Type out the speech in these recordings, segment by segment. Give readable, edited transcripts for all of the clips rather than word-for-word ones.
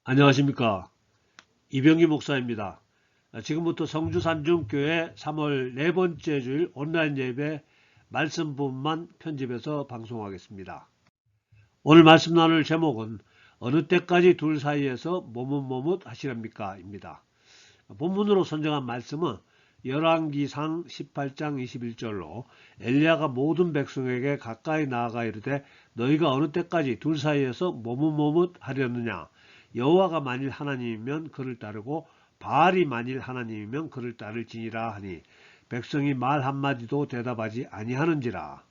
안녕하십니까. 이병기 목사입니다. 지금부터 성주산중교회 3월 네 번째 주일 온라인 예배 말씀 부분만 편집해서 방송하겠습니다. 오늘 말씀 나눌 제목은 어느 때까지 둘 사이에서 머뭇머뭇 하시렵니까? 입니다. 본문으로 선정한 말씀은 열왕기상 18장 21절로 엘리야가 모든 백성에게 가까이 나아가 이르되 너희가 어느 때까지 둘 사이에서 머뭇머뭇 하려느냐? 여호와가 만일 하나님이면 그를 따르고 바알이 만일 하나님이면 그를 따를지니라 하니 백성이 말 한마디도 대답하지 아니하는지라.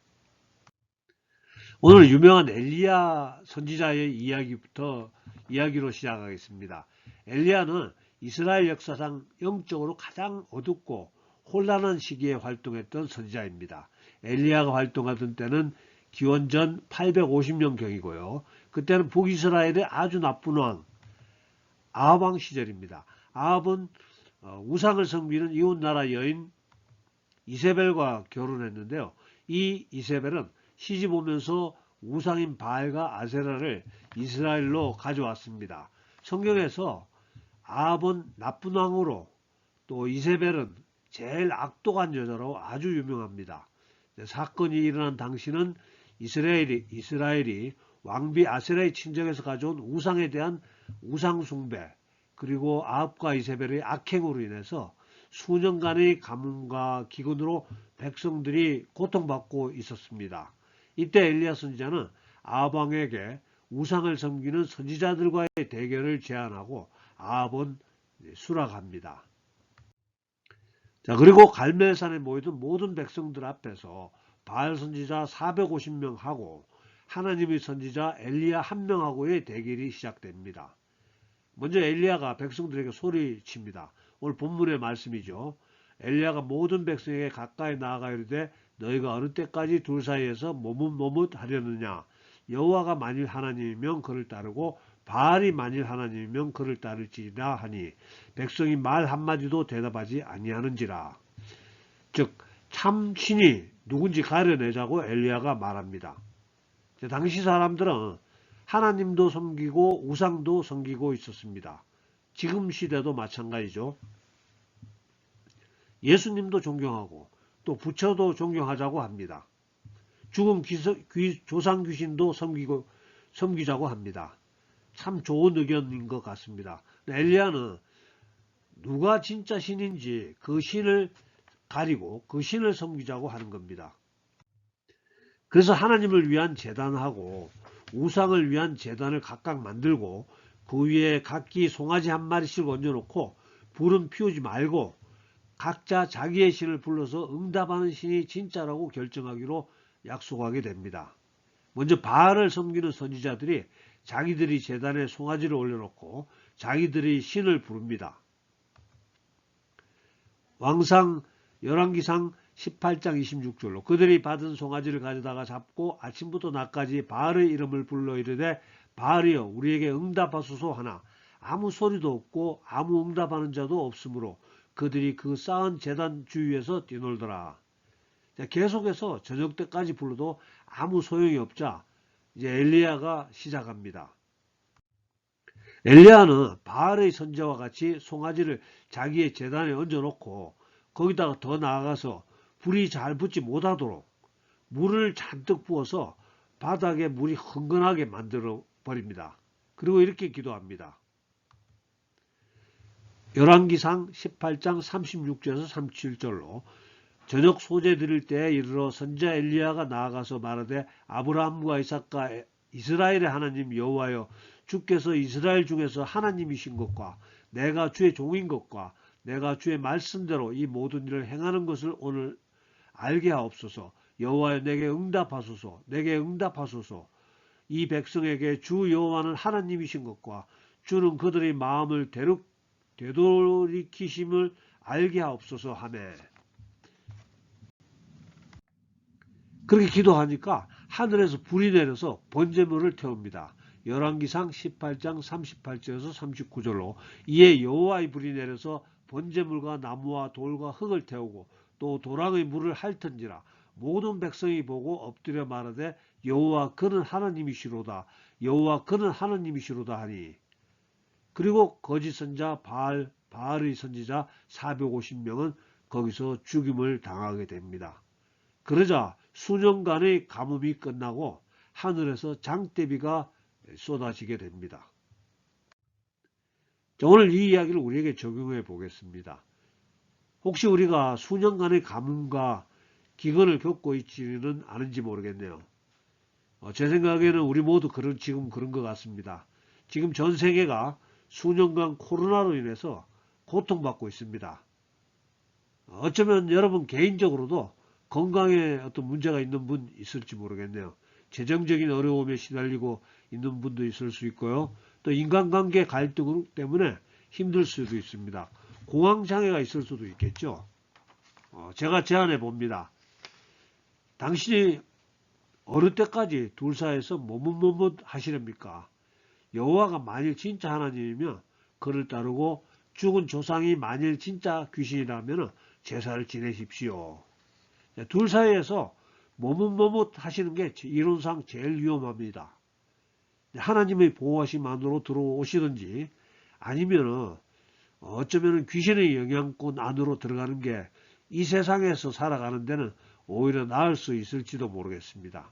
오늘 유명한 엘리야 선지자의 이야기로 시작하겠습니다. 엘리야는 이스라엘 역사상 영적으로 가장 어둡고 혼란한 시기에 활동했던 선지자입니다. 엘리야가 활동하던 때는 기원전 850년경이고요. 그때는 북이스라엘의 아주 나쁜 왕 아합 왕 시절입니다. 아합은 우상을 섬기는 이웃나라 여인 이세벨과 결혼했는데요. 이 이세벨은 시집 오면서 우상인 바알과 아세라를 이스라엘로 가져왔습니다. 성경에서 아합은 나쁜 왕으로 또 이세벨은 제일 악독한 여자로 아주 유명합니다. 사건이 일어난 당시는 이스라엘이 왕비 아세라의 친정에서 가져온 우상에 대한 우상 숭배 그리고 아합과 이세벨의 악행으로 인해서 수년간의 가뭄과 기근으로 백성들이 고통받고 있었습니다. 이때 엘리야 선지자는 아합 왕에게 우상을 섬기는 선지자들과의 대결을 제안하고 아합은 수락합니다. 자, 그리고 갈멜산에 모이던 모든 백성들 앞에서 바알 선지자 450명하고 하나님의 선지자 엘리야 1명하고의 대결이 시작됩니다. 먼저 엘리야가 백성들에게 소리칩니다. 오늘 본문의 말씀이죠. 엘리야가 모든 백성에게 가까이 나아가 이르되 너희가 어느 때까지 둘 사이에서 머뭇머뭇 하려느냐. 여호와가 만일 하나님이면 그를 따르고 바알이 만일 하나님이면 그를 따를지라 하니 백성이 말 한마디도 대답하지 아니하는지라. 즉 참신이 누군지 가려내자고 엘리야가 말합니다. 당시 사람들은 하나님도 섬기고 우상도 섬기고 있었습니다. 지금 시대도 마찬가지죠. 예수님도 존경하고 또 부처도 존경하자고 합니다. 죽은 조상 귀신도 섬기자고 합니다. 참 좋은 의견인 것 같습니다. 엘리야는 누가 진짜 신인지 그 신을 가리고 그 신을 섬기자고 하는 겁니다. 그래서 하나님을 위한 제단하고 우상을 위한 제단을 각각 만들고 그 위에 각기 송아지 한 마리씩 얹어놓고 불은 피우지 말고 각자 자기의 신을 불러서 응답하는 신이 진짜라고 결정하기로 약속하게 됩니다. 먼저 바알을 섬기는 선지자들이 자기들이 제단에 송아지를 올려놓고 자기들이 신을 부릅니다. 왕상 열왕기상 18장 26절로 그들이 받은 송아지를 가져다가 잡고 아침부터 낮까지 바알의 이름을 불러 이르되 바알이여 우리에게 응답하소서 하나 아무 소리도 없고 아무 응답하는 자도 없으므로 그들이 그 쌓은 제단 주위에서 뛰놀더라. 계속해서 저녁 때까지 불러도 아무 소용이 없자 이제 엘리야가 시작합니다. 엘리야는 바알의 선지자와 같이 송아지를 자기의 제단에 얹어놓고 거기다가 더 나아가서 불이 잘 붙지 못하도록 물을 잔뜩 부어서 바닥에 물이 흥건하게 만들어 버립니다. 그리고 이렇게 기도합니다. 열왕기상 18장 36절에서 37절로 저녁 소재 드릴 때에 이르러 선지자 엘리야가 나아가서 말하되 아브라함과 이삭과 이스라엘의 하나님 여호와여 주께서 이스라엘 중에서 하나님이신 것과 내가 주의 종인 것과 내가 주의 말씀대로 이 모든 일을 행하는 것을 오늘 알게 하옵소서. 여호와여 내게 응답하소서. 내게 응답하소서. 이 백성에게 주 여호와는 하나님이신 것과 주는 그들의 마음을 되돌이키심을 알게 하옵소서 하매. 그렇게 기도하니까 하늘에서 불이 내려서 번제물을 태웁니다. 열왕기상 18장 38절에서 39절로 이에 여호와의 불이 내려서 번제물과 나무와 돌과 흙을 태우고 또 도랑의 물을 핥은지라 모든 백성이 보고 엎드려 말하되 여호와 그는 하나님이시로다. 여호와 그는 하나님이시로다 하니 그리고 거짓 선자 바알의 선지자 450명은 거기서 죽임을 당하게 됩니다. 그러자 수년간의 가뭄이 끝나고 하늘에서 장대비가 쏟아지게 됩니다. 자, 오늘 이 이야기를 우리에게 적용해 보겠습니다. 혹시 우리가 수년간의 가뭄과 기근을 겪고 있지는 않은지 모르겠네요. 제 생각에는 우리 모두 지금 그런 것 같습니다. 지금 전 세계가 수년간 코로나로 인해서 고통받고 있습니다. 어쩌면 여러분 개인적으로도 건강에 어떤 문제가 있는 분 있을지 모르겠네요. 재정적인 어려움에 시달리고 있는 분도 있을 수 있고요. 또 인간관계 갈등 때문에 힘들 수도 있습니다. 공황장애가 있을 수도 있겠죠. 제가 제안해 봅니다. 당신이 어느 때까지 둘 사이에서 뭐뭇 하시렵니까? 여호와가 만일 진짜 하나님이면 그를 따르고 죽은 조상이 만일 진짜 귀신이라면 제사를 지내십시오. 둘 사이에서 뭐뭇 하시는 게 이론상 제일 위험합니다. 하나님의 보호하심 안으로 들어오시든지 아니면 어쩌면 귀신의 영향권 안으로 들어가는 게 이 세상에서 살아가는 데는 오히려 나을 수 있을지도 모르겠습니다.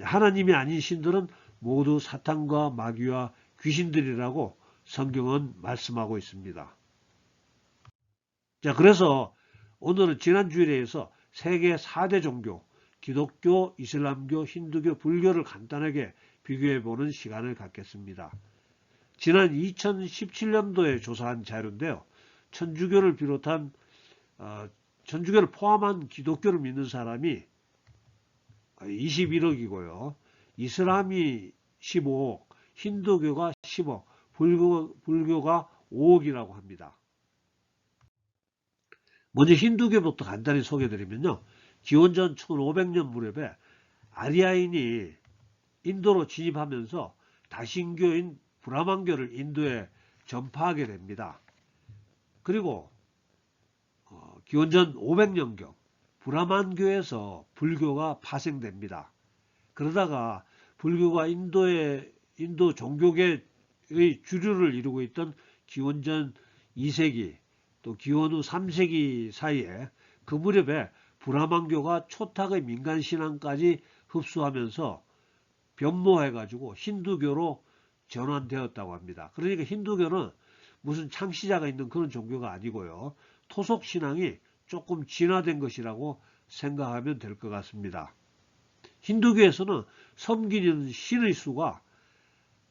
하나님이 아닌 신들은 모두 사탄과 마귀와 귀신들이라고 성경은 말씀하고 있습니다. 자, 그래서 오늘은 지난 주일에 이어서 세계 4대 종교, 기독교, 이슬람교, 힌두교, 불교를 간단하게 비교해보는 시간을 갖겠습니다. 지난 2017년도에 조사한 자료인데요. 천주교를 포함한 기독교를 믿는 사람이 21억이고요. 이슬람이 15억, 힌두교가 10억, 불교가 5억이라고 합니다. 먼저 힌두교부터 간단히 소개해드리면요. 기원전 1500년 무렵에 아리아인이 인도로 진입하면서 다신교인 브라만교를 인도에 전파하게 됩니다. 그리고 기원전 500년경 브라만교에서 불교가 파생됩니다. 그러다가 불교가 인도 종교계의 주류를 이루고 있던 기원전 2세기 또 기원 후 3세기 사이에 그 무렵에 브라만교가 초탁의 민간신앙까지 흡수하면서 변모해가지고 힌두교로 전환되었다고 합니다. 그러니까 힌두교는 무슨 창시자가 있는 그런 종교가 아니고요. 토속신앙이 조금 진화된 것이라고 생각하면 될 것 같습니다. 힌두교에서는 섬기는 신의 수가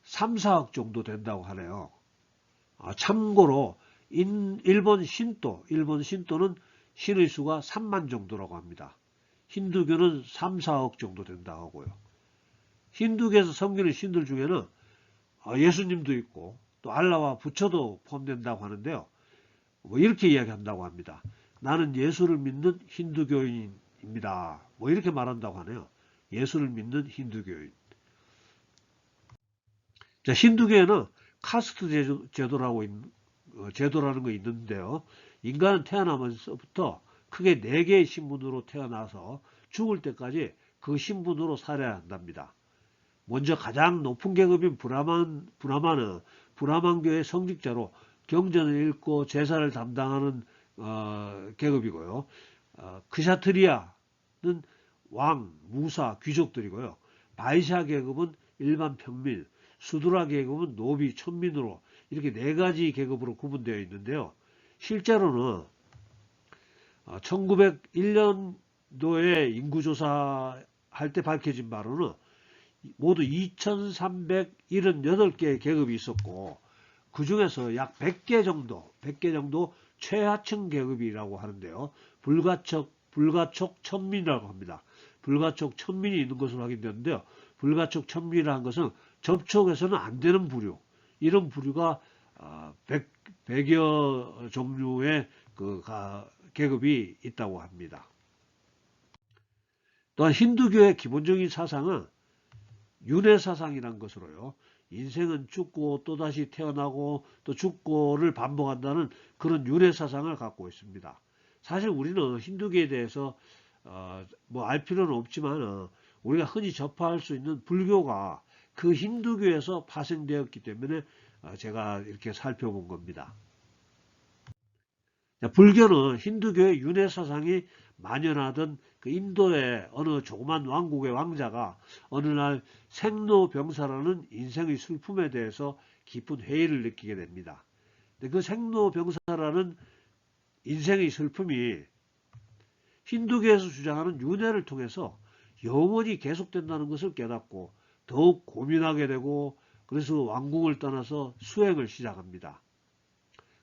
3, 4억 정도 된다고 하네요. 참고로 일본 신도는 신의 수가 3만 정도라고 합니다. 힌두교는 3, 4억 정도 된다고 하고요. 힌두교에서 섬기는 신들 중에는 예수님도 있고 또 알라와 부처도 포함된다고 하는데요. 이렇게 이야기한다고 합니다. 나는 예수를 믿는 힌두교인입니다. 이렇게 말한다고 하네요. 예수를 믿는 힌두교인. 자, 힌두교에는 카스트 제도라는 거 있는데요. 인간은 태어나면서부터 크게 4개의 신분으로 태어나서 죽을 때까지 그 신분으로 살아야 한답니다. 먼저 가장 높은 계급인 브라만은 브라만교의 성직자로 경전을 읽고 제사를 담당하는 계급이고요. 크샤트리아는 왕, 무사, 귀족들이고요. 바이샤 계급은 일반 평민, 수드라 계급은 노비, 천민으로 이렇게 4가지 계급으로 구분되어 있는데요. 실제로는 1901년도에 인구조사할 때 밝혀진 바로는 모두 2378개의 계급이 있었고 그 중에서 약 100개 정도 최하층 계급이라고 하는데요. 불가촉 천민이라고 합니다. 불가촉 천민이 있는 것으로 확인되는데요. 불가촉 천민이라는 것은 접촉해서는 안 되는 부류, 이런 부류가 100여 종류의 계급이 있다고 합니다. 또한 힌두교의 기본적인 사상은 윤회사상이라는 것으로요. 인생은 죽고 또다시 태어나고 또 죽고를 반복한다는 그런 윤회사상을 갖고 있습니다. 사실 우리는 힌두교에 대해서 알 필요는 없지만 우리가 흔히 접할 수 있는 불교가 그 힌두교에서 파생되었기 때문에 제가 이렇게 살펴본 겁니다. 불교는 힌두교의 윤회 사상이 만연하던 그 인도의 어느 조그만 왕국의 왕자가 어느 날 생로병사라는 인생의 슬픔에 대해서 깊은 회의를 느끼게 됩니다. 그 생로병사라는 인생의 슬픔이 힌두교에서 주장하는 윤회를 통해서 영원히 계속된다는 것을 깨닫고 더욱 고민하게 되고, 그래서 왕궁을 떠나서 수행을 시작합니다.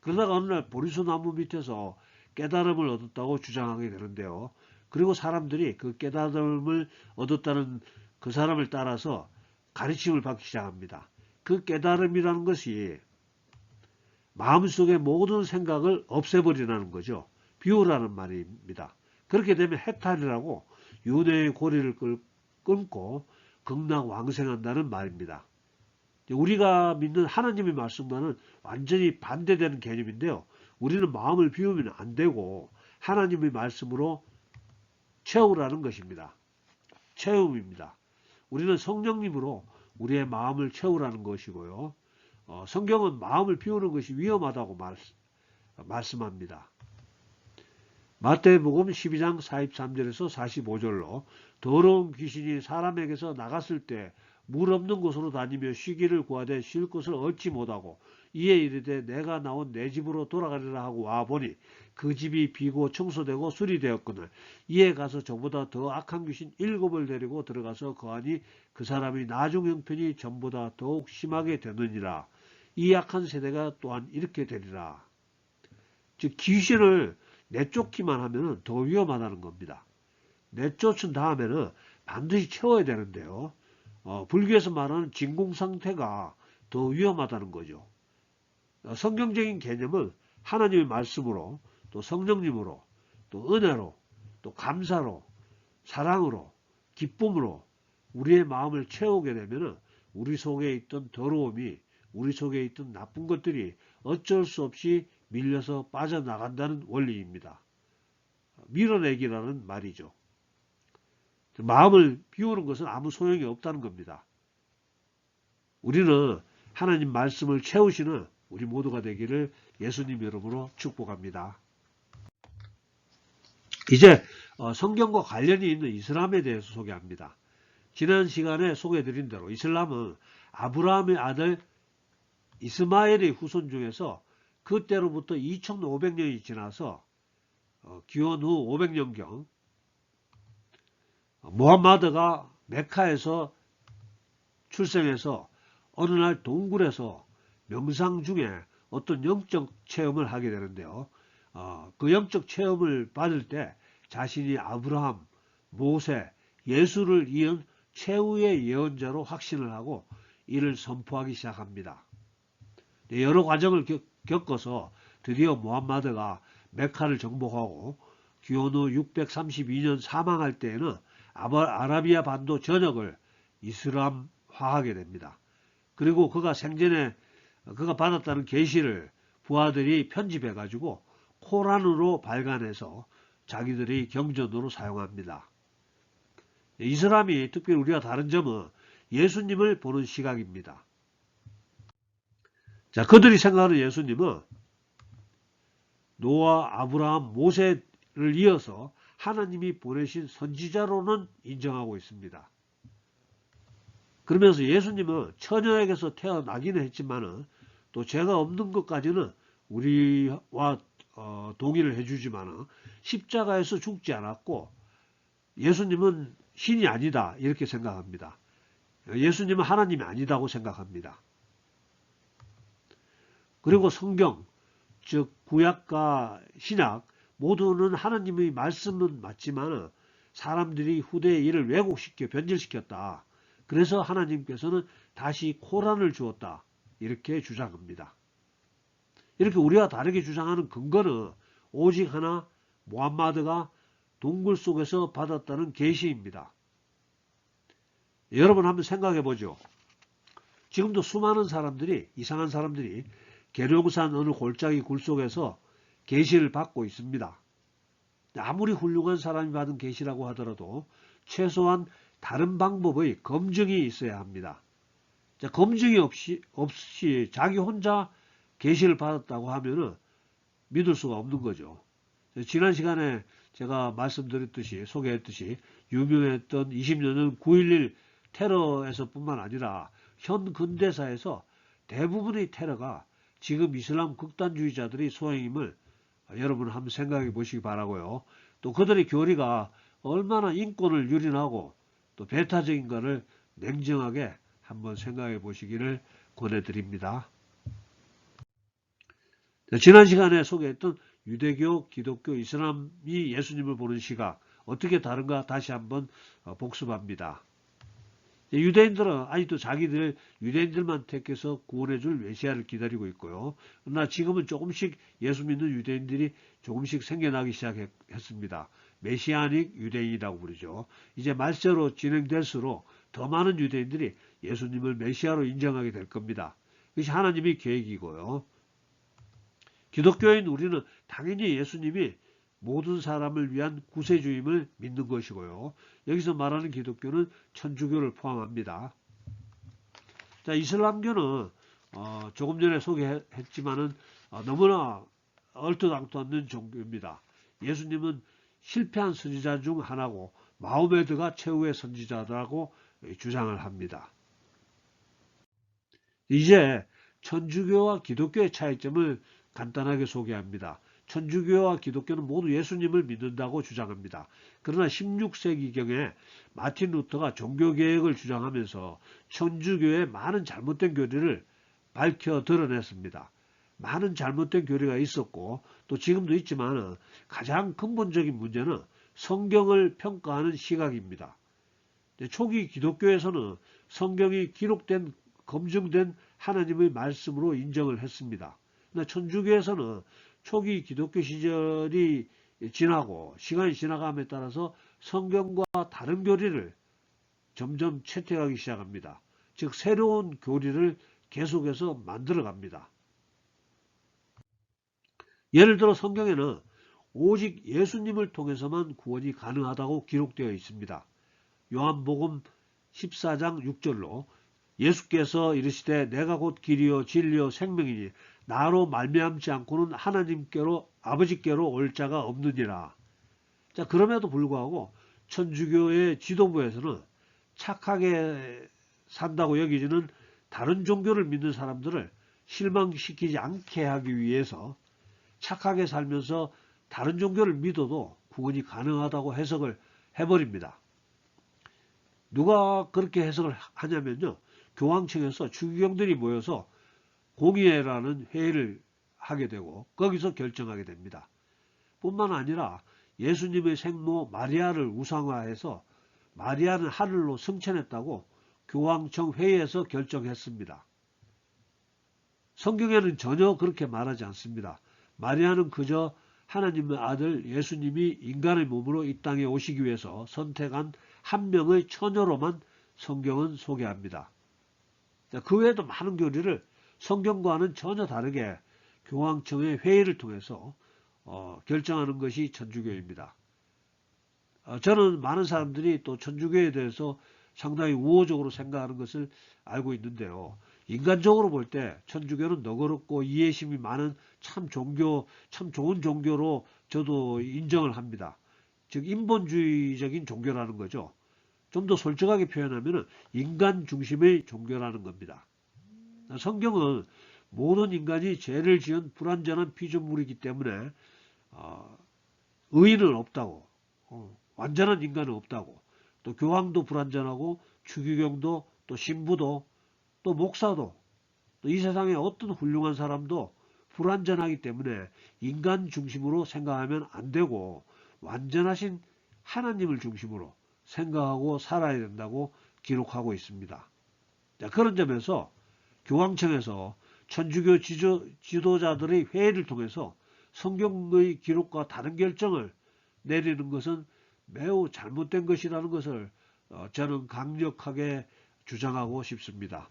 그러다가 어느 날 보리수 나무 밑에서 깨달음을 얻었다고 주장하게 되는데요. 그리고 사람들이 그 깨달음을 얻었다는 그 사람을 따라서 가르침을 받기 시작합니다. 그 깨달음이라는 것이 마음속의 모든 생각을 없애버리라는 거죠. 비우라는 말입니다. 그렇게 되면 해탈이라고 윤회의 고리를 끊고 극락왕생한다는 말입니다. 우리가 믿는 하나님의 말씀과는 완전히 반대되는 개념인데요. 우리는 마음을 비우면 안 되고 하나님의 말씀으로 채우라는 것입니다. 채움입니다. 우리는 성령님으로 우리의 마음을 채우라는 것이고요. 성경은 마음을 비우는 것이 위험하다고 말씀합니다. 마태복음 12장 43절에서 45절로 더러운 귀신이 사람에게서 나갔을 때 물 없는 곳으로 다니며 쉬기를 구하되 쉴 곳을 얻지 못하고 이에 이르되 내가 나온 내 집으로 돌아가리라 하고 와보니 그 집이 비고 청소되고 수리되었거늘 이에 가서 저보다 더 악한 귀신 7을 데리고 들어가서 거하니 그 사람의 나중 형편이 전보다 더욱 심하게 되느니라. 이 악한 세대가 또한 이렇게 되리라. 즉 귀신을 내쫓기만 하면 더 위험하다는 겁니다. 내쫓은 다음에는 반드시 채워야 되는데요. 불교에서 말하는 진공상태가 더 위험하다는 거죠. 성경적인 개념은 하나님의 말씀으로, 또 성령님으로, 또 은혜로, 또 감사로, 사랑으로, 기쁨으로 우리의 마음을 채우게 되면 우리 속에 있던 더러움이, 우리 속에 있던 나쁜 것들이 어쩔 수 없이 밀려서 빠져나간다는 원리입니다. 밀어내기라는 말이죠. 마음을 비우는 것은 아무 소용이 없다는 겁니다. 우리는 하나님 말씀을 채우시는 우리 모두가 되기를 예수님 이름으로 축복합니다. 이제 성경과 관련이 있는 이슬람에 대해서 소개합니다. 지난 시간에 소개해드린 대로 이슬람은 아브라함의 아들 이스마엘의 후손 중에서 그때로부터 2500년이 지나서 기원 후 500년경 무함마드가 메카에서 출생해서 어느 날 동굴에서 명상 중에 어떤 영적 체험을 하게 되는데요. 그 영적 체험을 받을 때 자신이 아브라함, 모세, 예수를 이은 최후의 예언자로 확신을 하고 이를 선포하기 시작합니다. 여러 과정을 겪어서 드디어 무함마드가 메카를 정복하고 기원 후 632년 사망할 때에는 아라비아 반도 전역을 이슬람화하게 됩니다. 그리고 그가 생전에 그가 받았다는 계시를 부하들이 편집해 가지고 코란으로 발간해서 자기들의 경전으로 사용합니다. 이슬람이 특별히 우리가 다른 점은 예수님을 보는 시각입니다. 자, 그들이 생각하는 예수님은 노아, 아브라함, 모세를 이어서 하나님이 보내신 선지자로는 인정하고 있습니다. 그러면서 예수님은 처녀에게서 태어나기는 했지만은 또 죄가 없는 것까지는 우리와 동의를 해주지만은 십자가에서 죽지 않았고 예수님은 신이 아니다 이렇게 생각합니다. 예수님은 하나님이 아니다고 생각합니다. 그리고 성경, 즉 구약과 신약 모두는 하나님의 말씀은 맞지만 사람들이 후대에 이를 왜곡시켜 변질시켰다. 그래서 하나님께서는 다시 코란을 주었다. 이렇게 주장합니다. 이렇게 우리와 다르게 주장하는 근거는 오직 하나 무함마드가 동굴 속에서 받았다는 계시입니다. 여러분 한번 생각해 보죠. 지금도 수많은 사람들이, 이상한 사람들이 계룡산 어느 골짜기 굴 속에서 계시를 받고 있습니다. 아무리 훌륭한 사람이 받은 계시라고 하더라도 최소한 다른 방법의 검증이 있어야 합니다. 자, 검증이 없이 자기 혼자 계시를 받았다고 하면은 믿을 수가 없는 거죠. 지난 시간에 제가 말씀드렸듯이, 소개했듯이, 유명했던 20년 전 9.11 테러에서 뿐만 아니라 현 근대사에서 대부분의 테러가 지금 이슬람 극단주의자들이 소행임을 여러분 한번 생각해 보시기 바라고요. 또 그들의 교리가 얼마나 인권을 유린하고 또 배타적인가를 냉정하게 한번 생각해 보시기를 권해드립니다. 지난 시간에 소개했던 유대교, 기독교, 이슬람이 예수님을 보는 시각 어떻게 다른가 다시 한번 복습합니다. 유대인들은 아직도 자기들 유대인들만 택해서 구원해줄 메시아를 기다리고 있고요. 그러나 지금은 조금씩 예수 믿는 유대인들이 조금씩 생겨나기 시작했습니다. 메시아닉 유대인이라고 부르죠. 이제 말세로 진행될수록 더 많은 유대인들이 예수님을 메시아로 인정하게 될 겁니다. 이것이 하나님의 계획이고요. 기독교인 우리는 당연히 예수님이 모든 사람을 위한 구세주임을 믿는 것이고요. 여기서 말하는 기독교는 천주교를 포함합니다. 자, 이슬람교는 조금 전에 소개했지만은 너무나 얼토당토않는 종교입니다. 예수님은 실패한 선지자 중 하나고 마호메드가 최후의 선지자라고 주장을 합니다. 이제 천주교와 기독교의 차이점을 간단하게 소개합니다. 천주교와 기독교는 모두 예수님을 믿는다고 주장합니다. 그러나 16세기경에 마틴 루터가 종교개혁을 주장하면서 천주교의 많은 잘못된 교리를 밝혀 드러냈습니다. 많은 잘못된 교리가 있었고 또 지금도 있지만 가장 근본적인 문제는 성경을 평가하는 시각입니다. 초기 기독교에서는 성경이 기록된 검증된 하나님의 말씀으로 인정을 했습니다. 그러나 천주교에서는 초기 기독교 시절이 지나고 시간이 지나감에 따라서 성경과 다른 교리를 점점 채택하기 시작합니다. 즉 새로운 교리를 계속해서 만들어 갑니다. 예를 들어 성경에는 오직 예수님을 통해서만 구원이 가능하다고 기록되어 있습니다. 요한복음 14장 6절로 예수께서 이르시되 내가 곧 길이요 진리요 생명이니 나로 말미암지 않고는 하나님께로 아버지께로 올 자가 없느니라. 자, 그럼에도 불구하고 천주교의 지도부에서는 착하게 산다고 여기지는 다른 종교를 믿는 사람들을 실망시키지 않게 하기 위해서 착하게 살면서 다른 종교를 믿어도 구원이 가능하다고 해석을 해버립니다. 누가 그렇게 해석을 하냐면요. 교황청에서 추기경들이 모여서 공의회라는 회의를 하게 되고 거기서 결정하게 됩니다. 뿐만 아니라 예수님의 생모 마리아를 우상화해서 마리아는 하늘로 승천했다고 교황청 회의에서 결정했습니다. 성경에는 전혀 그렇게 말하지 않습니다. 마리아는 그저 하나님의 아들 예수님이 인간의 몸으로 이 땅에 오시기 위해서 선택한 한 명의 처녀로만 성경은 소개합니다. 그 외에도 많은 교리를 성경과는 전혀 다르게 교황청의 회의를 통해서 결정하는 것이 천주교입니다. 저는 많은 사람들이 또 천주교에 대해서 상당히 우호적으로 생각하는 것을 알고 있는데요. 인간적으로 볼 때 천주교는 너그럽고 이해심이 많은 참 좋은 종교로 저도 인정을 합니다. 즉 인본주의적인 종교라는 거죠. 좀 더 솔직하게 표현하면 인간 중심의 종교라는 겁니다. 성경은 모든 인간이 죄를 지은 불완전한 피조물이기 때문에 의인은 없다고, 완전한 인간은 없다고, 또 교황도 불완전하고 추기경도 또 신부도 또 목사도 또 이 세상에 어떤 훌륭한 사람도 불완전하기 때문에 인간 중심으로 생각하면 안 되고 완전하신 하나님을 중심으로 생각하고 살아야 된다고 기록하고 있습니다. 자, 그런 점에서 교황청에서 천주교 지도자들의 회의를 통해서 성경의 기록과 다른 결정을 내리는 것은 매우 잘못된 것이라는 것을 저는 강력하게 주장하고 싶습니다.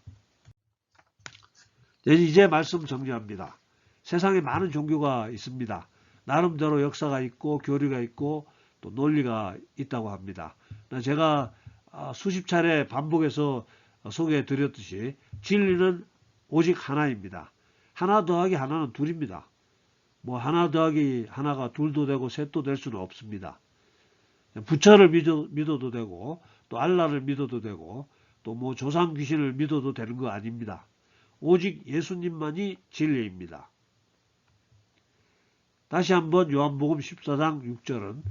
이제 말씀 정리합니다. 세상에 많은 종교가 있습니다. 나름대로 역사가 있고 교리가 있고 또 논리가 있다고 합니다. 제가 수십 차례 반복해서 소개해 드렸듯이 진리는 오직 하나입니다. 하나 더하기 하나는 둘입니다. 뭐 하나 더하기 하나가 둘도 되고 셋도 될 수는 없습니다. 부처를 믿어도 되고 또 알라를 믿어도 되고 또 뭐 조상 귀신을 믿어도 되는 거 아닙니다. 오직 예수님만이 진리입니다. 다시 한번 요한복음 14장 6절은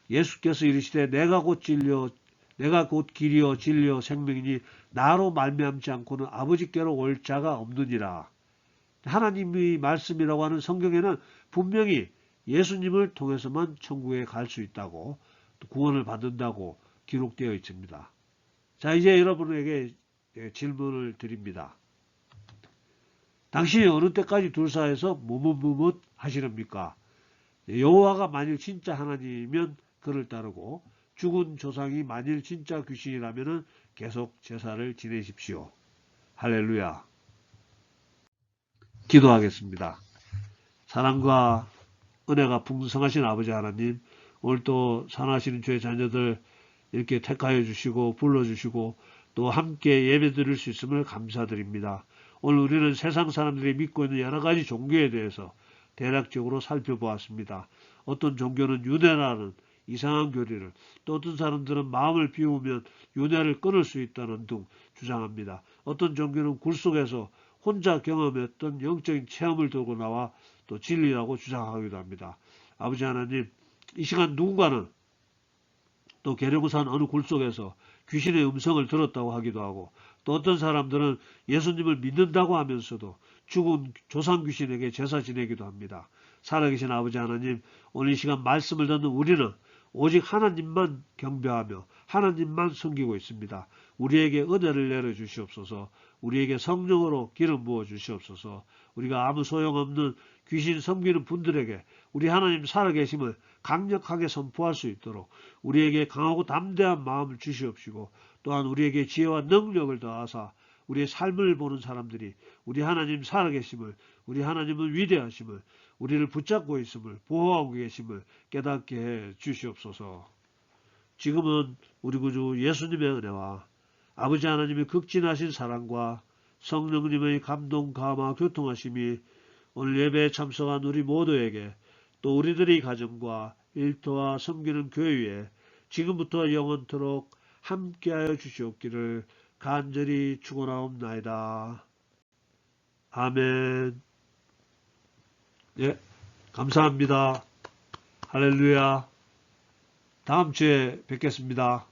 예수께서 이르시되 내가 곧 길이요 진리요 생명이니 나로 말미암지 않고는 아버지께로 올 자가 없느니라. 하나님의 말씀이라고 하는 성경에는 분명히 예수님을 통해서만 천국에 갈 수 있다고 또 구원을 받는다고 기록되어 있습니다. 자, 이제 여러분에게 질문을 드립니다. 당신이 어느 때까지 둘 사이에서 무뭇 하시렵니까? 여호와가 만일 진짜 하나님이면 그를 따르고 죽은 조상이 만일 진짜 귀신이라면 계속 제사를 지내십시오. 할렐루야. 기도하겠습니다. 사랑과 은혜가 풍성하신 아버지 하나님, 오늘도 사랑하시는 주의 자녀들 이렇게 택하여 주시고 불러주시고 또 함께 예배 드릴 수 있음을 감사드립니다. 오늘 우리는 세상 사람들이 믿고 있는 여러 가지 종교에 대해서 대략적으로 살펴보았습니다. 어떤 종교는 윤회라는 이상한 교리를, 또 어떤 사람들은 마음을 비우면 윤회를 끊을 수 있다는 등 주장합니다. 어떤 종교는 굴 속에서 혼자 경험했던 영적인 체험을 들고 나와 또 진리라고 주장하기도 합니다. 아버지 하나님, 이 시간 누군가는 또 계룡산 어느 굴 속에서 귀신의 음성을 들었다고 하기도 하고, 또 어떤 사람들은 예수님을 믿는다고 하면서도 죽은 조상 귀신에게 제사 지내기도 합니다. 살아계신 아버지 하나님, 오늘 이 시간 말씀을 듣는 우리는 오직 하나님만 경배하며 하나님만 섬기고 있습니다. 우리에게 은혜를 내려주시옵소서. 우리에게 성령으로 기름 부어 주시옵소서. 우리가 아무 소용없는 귀신 섬기는 분들에게 우리 하나님 살아계심을 강력하게 선포할 수 있도록 우리에게 강하고 담대한 마음을 주시옵시고, 또한 우리에게 지혜와 능력을 더하사 우리의 삶을 보는 사람들이 우리 하나님 살아계심을, 우리 하나님은 위대하심을, 우리를 붙잡고 있음을, 보호하고 계심을 깨닫게 해 주시옵소서. 지금은 우리 구주 예수님의 은혜와 아버지 하나님의 극진하신 사랑과 성령님의 감동, 감화, 교통하심이 오늘 예배에 참석한 우리 모두에게, 또 우리들의 가정과 일터와 섬기는 교회에 지금부터 영원토록 함께하여 주시옵기를 간절히 축원하옵나이다. 아멘. 예, 감사합니다. 할렐루야. 다음 주에 뵙겠습니다.